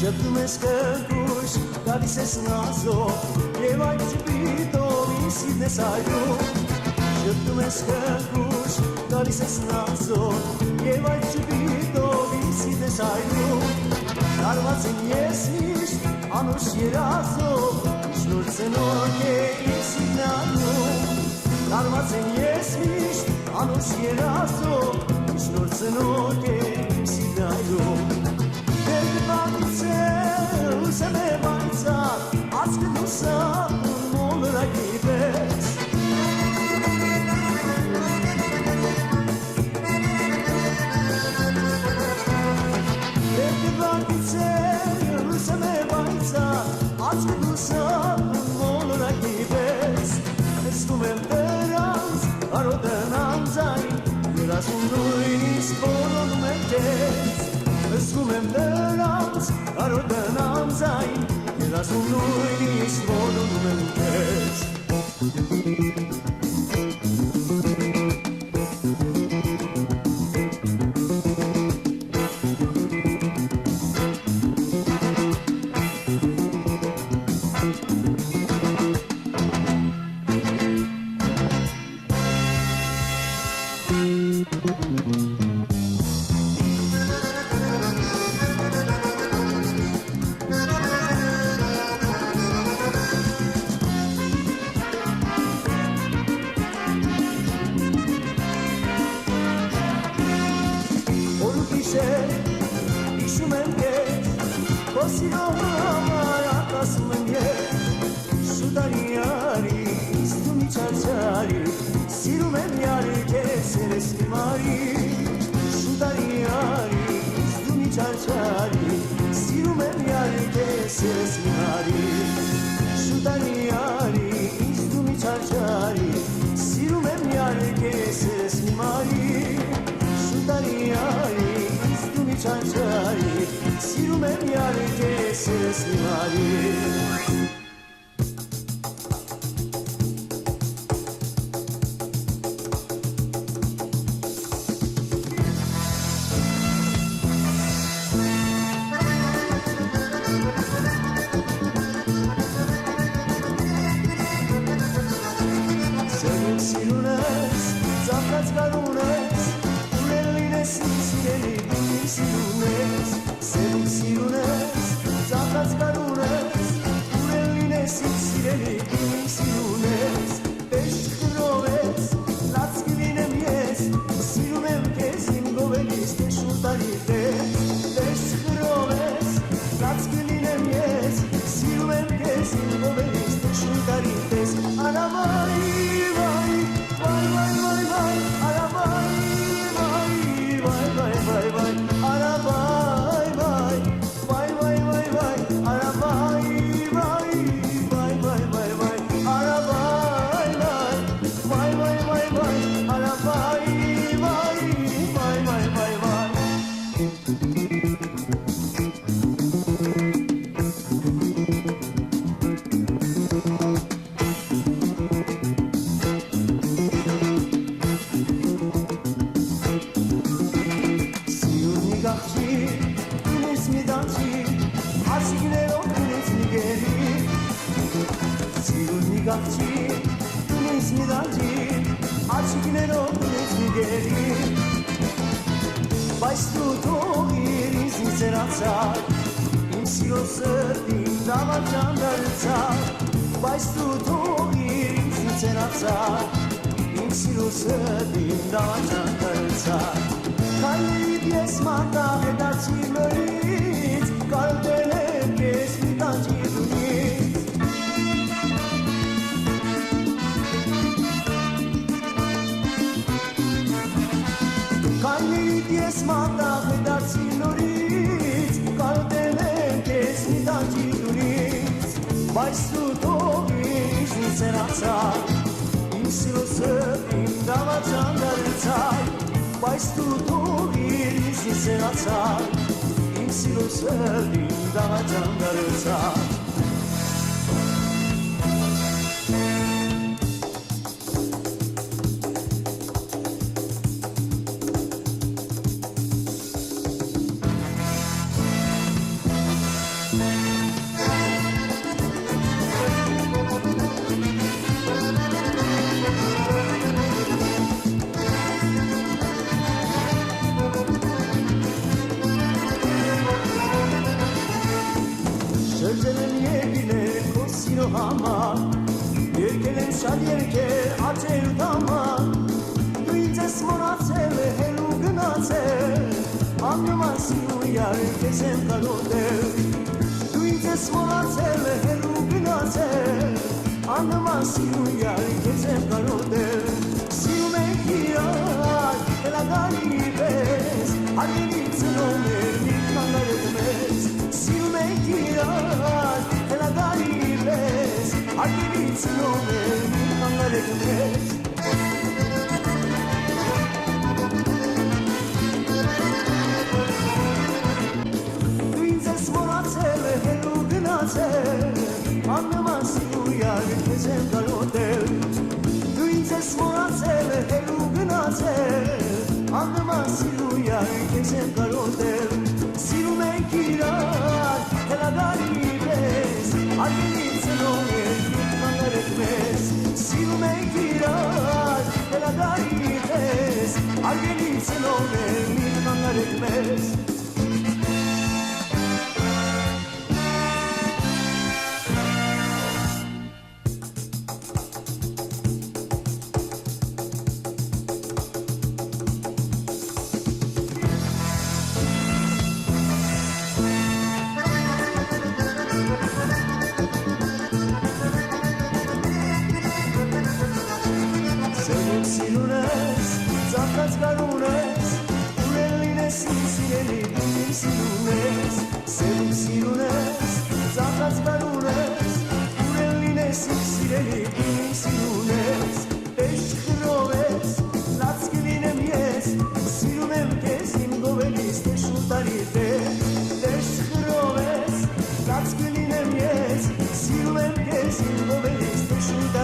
Շպտում ես կրկուշ, գալիս ես նազով Եվ այդ ճպիտով ինձ սիրտ ես այրում Շպտում ես կրկուշ, գալիս ես նազով Եվ այդ ճպիտով ինձ սիրտ ես այրում Կարված եմ ես միշտ անուշ երազով Շնոր ծնոք է ինձ սիրտ անում Կարված եմ ես միշտ անուշ երազով Շնոր ծնոք է ինձ սիրտ այրում Usem e banțat, ați când nu să mult răchivesc De câtva nițel, usem e banțat, ați când nu să mult răchivesc Escumem de ranz, arodănam zai, Răzundui nici polo nu mergeți Escumem de ranz, arodănam zai, Răzundui nici polo nu mergeți Իշում եմ կեզ, խոսիրո համար ատասում եմ ես Շուտանի արի, ինձ դու մի չարչարի Սիրում եմ յարի կեզ երես մի մարի Շուտանի արի, ինձ դու մի չարչարի Սիրում եմ յարի կեզ երես մի մարի Շուտանի արի, ինձ դու մի չարչարի Սիրում եմ յարի կեզ երես մի մարի Շուտանի արի Çançari, sirum em yari ke ses mari. Senin silunes, zafrați garunes, unelines sireni. Silunes, senin silunes, zafrați garunes, urelines sireni, silunes, pești hroves, lați gâlinem ies, silumem kezim goveliste șutalites, pești hroves, lați gâlinem ies, silumem kezim goveliste șutalites, aravai, vai, vai, vai, vai, vai, aravai, vai, vai, vai, vai, vai. Aravai, vai, vai, vai, vai, vai, aravai, vai, vai, vai, vai, vai, aravai, vai, vai, vai, vai, vai, aravai, vai, vai, vai, vai, vai. Բայց դու թողիր ինձ ինձերացար, իմ սիրո սրտին դավաճան դարձար, բայց դու թողիր ինձ ինձերացար, իմ սիրո սրտին դավաճան դարձար, քայլիր ես մատաղ է դարձիր նորից, կարոտել եմ կեզ մի տանջիր դունից, Քայլիր ես մատաղ է դարձիր նորից, կարոտել եմ կեզ մի տանջիր Բայց դու թողիր ինձ սենացար Իմ սիրոսը իմ դավաճան դարձար Բայց դու թողիր ինձ սենացար Իմ սիրոսը իմ դավաճան դարձար Շրջել եմ երկիներ քո սիրո համար Երկել եմ շատ երկեր աճեր ու տամար Դու ինձ ես մոռացել հելու գնացել Աննման սիրուն յար քեզ եմ կարոտել Դու ինձ ես մոռացել հելու գնացել Աննման սիրուն յար քեզ եմ կարոտել Սիրում ենք իրար հելագանի պես Արգելի ծնում էր մի կանգարել մեզ Սիրում ենք իրար հելագանի պես Արգելի ծնում էր մի կանգարել մեզ Դու ինձ ես մոռացել հելու գնացել Աննման սիրուն յար քեզ եմ կարոտել Դու ինձ ես մոռացել հելու գնացել Աննման սիրուն յար քեզ եմ կարոտել Սիրում ենք իրար հելագանի պես Արգելի ծնում էր մի կանգարել մեզ Սիրում ենք իրար հելագանի պես Արգելի ծնում էր մի կանգարել մեզ Սերուկ սիրուն ես, ծաղկած գարուն ես Ուրել լինես իմ սիրելի, դու իմ սիրուն ես Սերուկ սիրուն ես, ծաղկած գարուն ես Ուրել լինես իմ սիրելի, դու իմ սիրուն ես Տես չխրով ես, լաց կլինեմ ես Սիրում եմ կեզ իմ գովելիս, տես շուտարի Տես չխրով ես, լաց կլինեմ ես Սիրում եմ կեզ իմ գովելիս, տես շուտարի